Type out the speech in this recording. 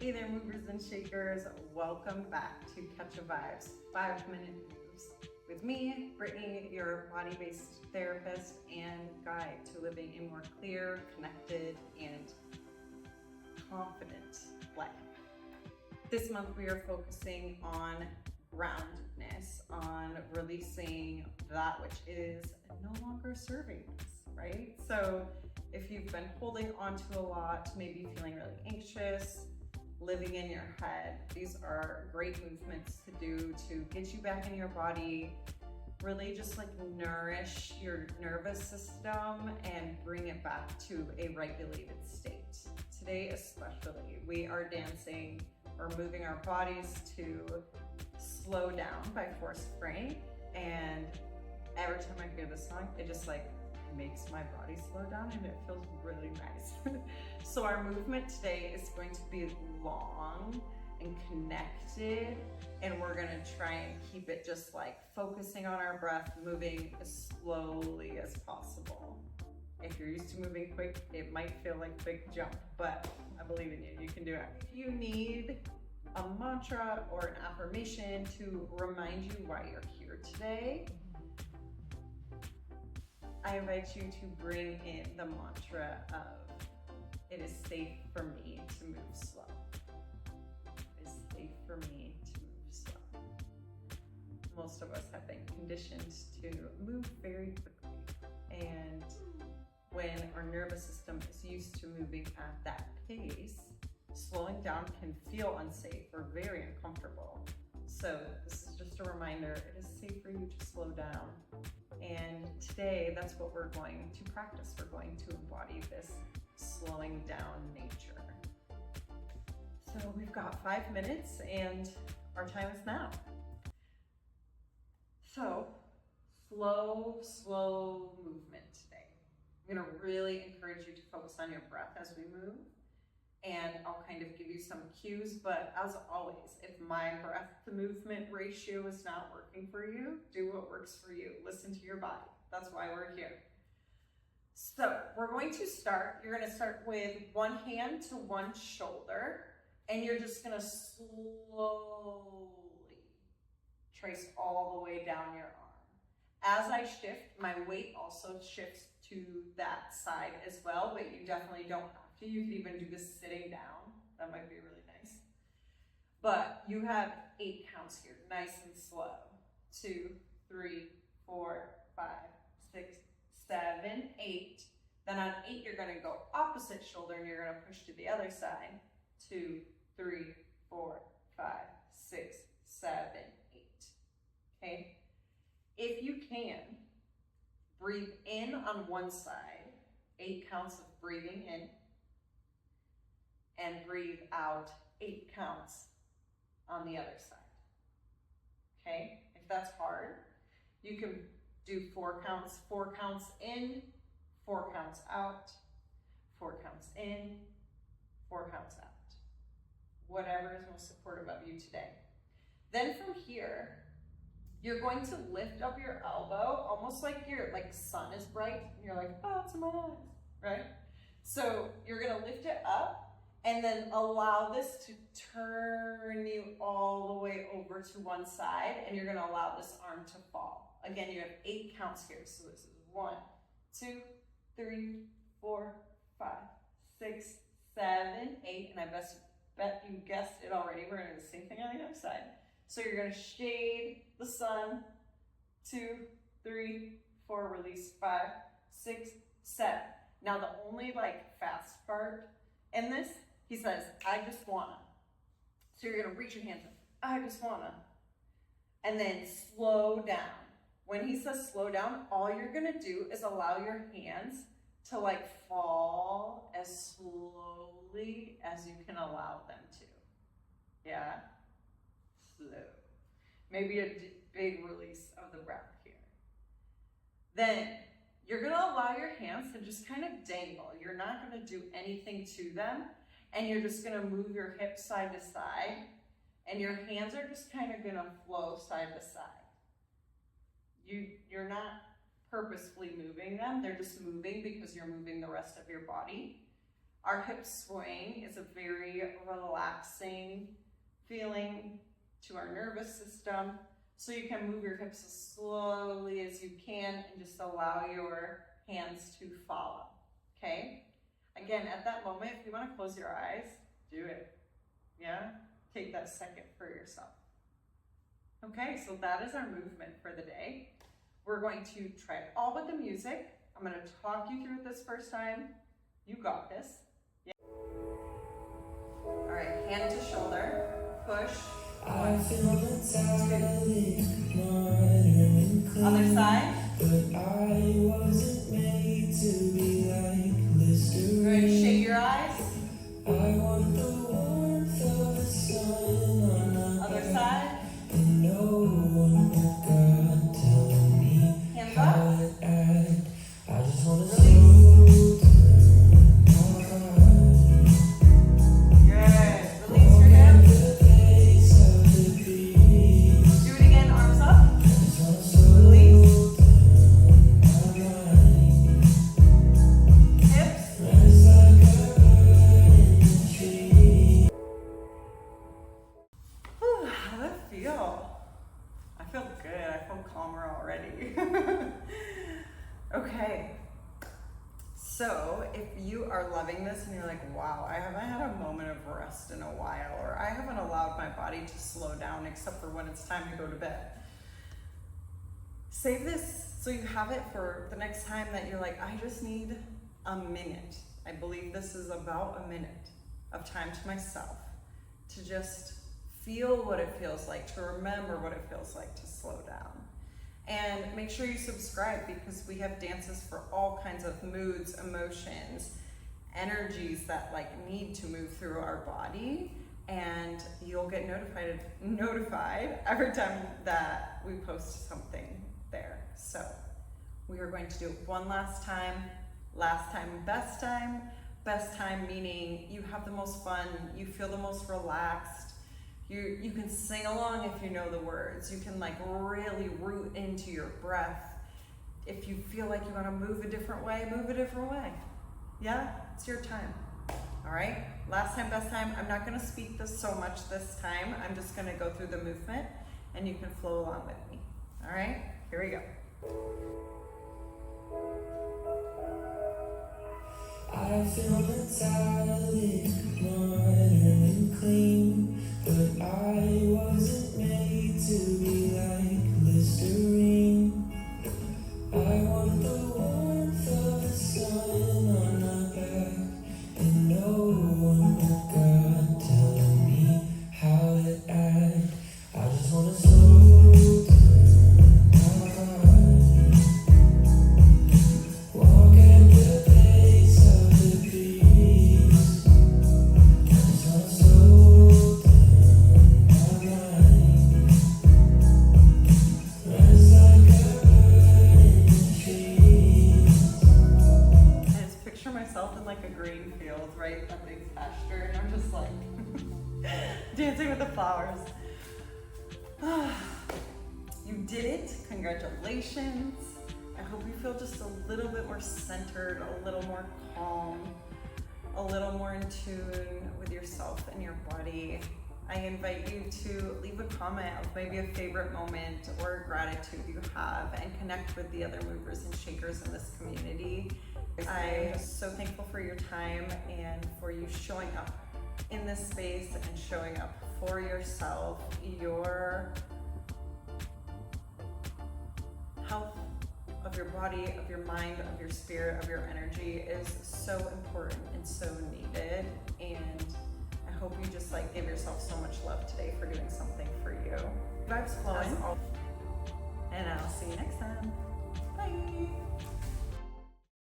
Hey there, movers and shakers. Welcome back to Catch a Vibes 5-minute moves with me, Brittany, your body-based therapist and guide to living a more clear, connected, and confident life. This month we are focusing on groundedness, on releasing that which is no longer serving us, right? So if you've been holding on to a lot, maybe feeling really anxious, living in your head, these are great movements to do to get you back in your body, really just like nourish your nervous system and bring it back to a regulated state. Today especially, we are dancing or moving our bodies to Slow Down by Force Frank, and every time I hear this song, it just like makes my body slow down and it feels really nice. So our movement today is going to be long and connected, and we're gonna try and keep it just like focusing on our breath, moving as slowly as possible. If you're used to moving quick, it might feel like a big jump, but I believe in you, you can do it. If you need a mantra or an affirmation to remind you why you're here today, I invite you to bring in the mantra of, it is safe for me to move slow. It is safe for me to move slow. Most of us have been conditioned to move very quickly. And when our nervous system is used to moving at that pace, slowing down can feel unsafe or very uncomfortable. So this is just a reminder, it is safe for you to slow down. And today, that's what we're going to practice. We're going to embody this slowing down nature. So we've got 5 minutes and our time is now. So slow movement today. I'm gonna really encourage you to focus on your breath as we move. And I'll kind of give you some cues, but as always, if my breath to movement ratio is not working for you, do what works for you. Listen to your body. That's why we're here. So we're going to start. You're going to start with one hand to one shoulder, and you're just going to slowly trace all the way down your arm. As I shift, my weight also shifts to that side as well, but you definitely don't have to. You can even do this sitting down. That might be really nice. But you have 8 counts here, nice and slow. 2, 3, 4, 5, 6, 7, 8. Then on 8, you're gonna go opposite shoulder and you're gonna push to the other side. 2, 3, 4, 5, 6, 7, 8. Okay? If you can, breathe in on one side, 8 counts of breathing in, and breathe out 8 counts on the other side. Okay? If that's hard, you can do 4 counts in, 4 counts out, 4 counts in, 4 counts out. Whatever is most supportive of you today. Then from here, you're going to lift up your elbow, almost like your sun is bright, and you're like, oh, it's in my eyes, right? So you're gonna lift it up and then allow this to turn you all the way over to one side, and you're gonna allow this arm to fall. Again, you have 8 counts here. So this is 1, 2, 3, 4, 5, 6, 7, 8, and I bet you guessed it already. We're gonna do the same thing on the other side. So you're gonna shade the sun, 2, 3, 4, release 5, 6, 7. Now the only fast part in this, he says, I just wanna. So you're gonna reach your hands up, I just wanna. And then slow down. When he says slow down, all you're gonna do is allow your hands to fall as slowly as you can allow them to. Yeah? Slow. Maybe a big release of the breath here. Then you're gonna allow your hands to just kind of dangle. You're not gonna do anything to them, and you're just gonna move your hips side to side, and your hands are just kind of gonna flow side to side. You're not purposefully moving them, they're just moving because you're moving the rest of your body. Our hip swing is a very relaxing feeling to our nervous system. So you can move your hips as slowly as you can and just allow your hands to follow, okay? Again, at that moment, if you want to close your eyes, do it, yeah? Take that second for yourself. Okay, so that is our movement for the day. We're going to try it all with the music. I'm going to talk you through it this first time. You got this. Yeah. All right, hand to shoulder, push. I feel entirely Other side. But I wasn't made to be like Listerine. Go ahead and shade your eyes. I want the warmth of the sun on my Other back, side. and no one but God telling me Hands how up. to act. I just want to Release. slow down. Good. Release your hips. Do it again, arms up. Release. Hips. Whew, how did that feel? I feel good. I feel calmer already. Okay. So if you are loving this and you're like, wow, I haven't had a moment of rest in a while, or I haven't allowed my body to slow down except for when it's time to go to bed, save this so you have it for the next time that you're like, I just need a minute. I believe this is about a minute of time to myself to just feel what it feels like, to remember what it feels like to slow down. And make sure you subscribe, because we have dances for all kinds of moods, emotions, energies that like need to move through our body, and you'll get notified every time that we post something there. So we are going to do it one last time, best time. Best time meaning you have the most fun, you feel the most relaxed. You can sing along if you know the words. You can like really root into your breath. If you feel like you want to move a different way, move a different way. Yeah, it's your time. All right, last time, best time. I'm not going to speak this so much this time. I'm just going to go through the movement and you can flow along with me. All right, here we go. I feel entirely modern and clean, but I wasn't made to be like Listerine. I want the warmth of the sun on my back, and no one but God telling me how to act. I just want to slow down, walk at the pace of the breeze. I just want to slow down my mind, rise like a bird in the trees. I just picture myself in like a green field, right? A big pasture, and I'm just like dancing with the flowers. You did it. Congratulations. I hope you feel just a little bit more centered, a little more calm, a little more in tune with yourself and your body. I invite you to leave a comment of maybe a favorite moment or gratitude you have, and connect with the other movers and shakers in this community. I'm so thankful for your time and for you showing up in this space and showing up for yourself. Your health of your body, of your mind, of your spirit, of your energy is so important and so needed. And I hope you just like give yourself so much love today for doing something for you. Vibes flowing. And I'll see you next time. Bye.